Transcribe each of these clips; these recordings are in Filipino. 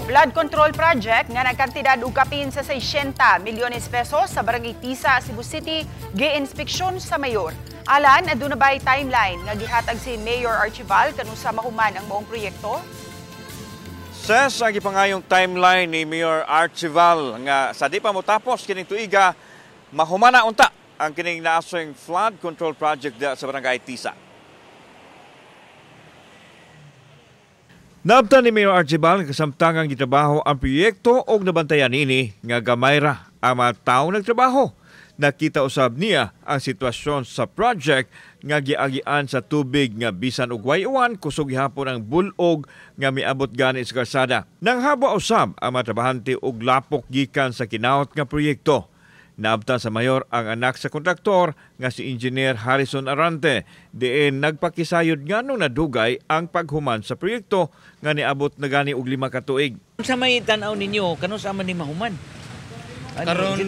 Flood control project nga nagkantidad og kapin sa 60 milyones pesos sa Barangay Tisa, Cebu City, gi-inspeksyon sa mayor. Alan, aduna bay timeline nga gihatag si Mayor Archival kanus sa mahuman ang maong proyekto? Ses ang gipangayong timeline ni Mayor Archival nga sa di pa motapos kining tuiga mahumana unta ang kining naasong flood control project sa Barangay Tisa. Naabtan ni Mayor Archival kasamtangang gitrabaho ang proyekto og nabantayan ini nga gamay ra ang mga taong nagtrabaho. Nakita usab niya ang sitwasyon sa project nga giagian sa tubig nga bisan og way-uwan kusog gihapon ang bulog nga miabot gani sa kalsada. Nanghaba usab ang mga trabahante og lapok gikan sa kinaot nga proyekto. Naabtan sa mayor ang anak sa kontraktor nga si Engineer Harrison Arante diin nagpakisayod nga nung nadugay ang paghuman sa proyekto nga niabot na gani og 5 ka tuig. Sa may tan-aw ninyo kano sa man ni mahuman? Karon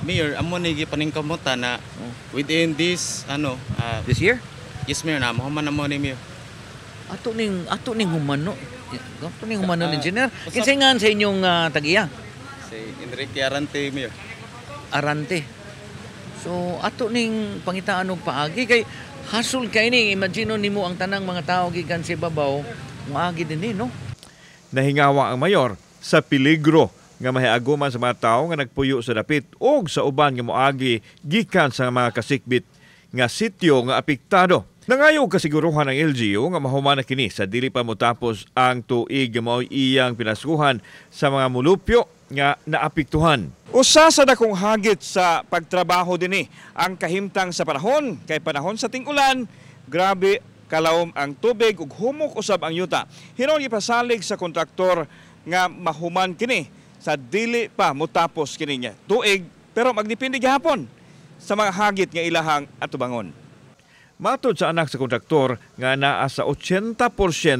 Mayor amo ni gipaningkamutan na within this this year? Yes Mayor na mahuman amo ni Mayor. Ato ning human no. Ato ning human no engineer. Kinsay nga sa inyong tagiya? Si Enrique Arante Mayor. Arante. So ato ning pangitaan og paagi kay hasol kay ni imagine nimo ang tanang mga tao gikan sa babaw moagi dinhi no. Nahingawa ang mayor sa peligro nga mahiaguman sa mga tao nga nagpuyo sa dapit ug sa uban nga moagi gikan sa mga kasikbit nga sityo nga apektado. Nangayo kasiguruhan ng LGU nga mahuman na kini sa dili pa motapos ang tuig nga mao iyang pinaskuhan sa mga mulupyo nga naapektuhan. Usa sa dakong hagit sa pagtrabaho dinhi ang kahimtang sa panahon kay panahon sa ting-ulan grabe kalawom ang tubig ug humok usab ang yuta. Hinon gipasalig sa kontraktor nga mahuman kini sa dili pa motapos kini niya tuig pero magdepende gihapon sa mga hagit nga ilahang atubangon. Matod sa anak sa kontraktor nga naa sa 80%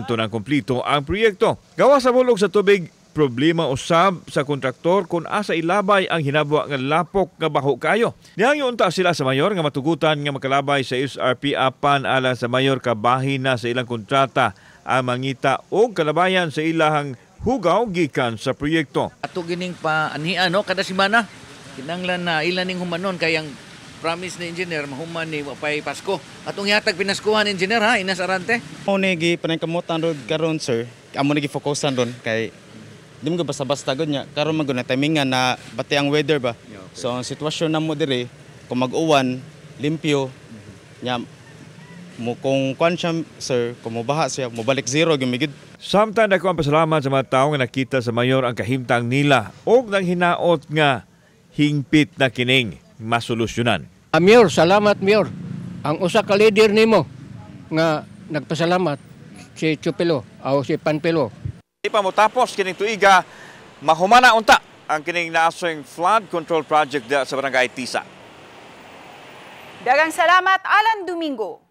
ng kumplito ang proyekto. Gawa sa bulog sa tubig, problema usab sa kontraktor kung asa ilabay ang hinabwa nga lapok nga baho kayo. Nihangyo unta sila sa mayor nga matugutan nga makalabay sa SRP apan ala sa mayor kabahin na sa ilang kontrata ang mangita o kalabayan sa ilahang hugaw gikan sa proyekto. Ato gining pa anhian no kada semana kinanglan na ilan ning humanon kay ang promise ni engineer mahuman ni mapay Pasko. Atong yatag pinaskuhan engineer ha Inas Arante. Amo ni gipaningkamutan rod karon sir. Amo ni gifokusan ron kay di mo basta-basta gud nya karon man gud na timingan na bati ang weather ba. So ang sitwasyon namo diri kung mag-uwan limpyo nya mo kung kwan siya sir kung mobaha siya mobalik zero gimigid. Samtang dako ang pasalamat sa mga tao nga nakita sa mayor ang kahimtang nila og nang hinaot nga hingpit na kining masolusyonan. Mayor, salamat Mayor. Ang usa ka leader nimo nga nagpasalamat si Chupilo o si Panpilo. Di pa motapos kining tuiga mahumana unta ang kining naasong flood control project sa Barangay Tisa. Daghang salamat Alan Domingo.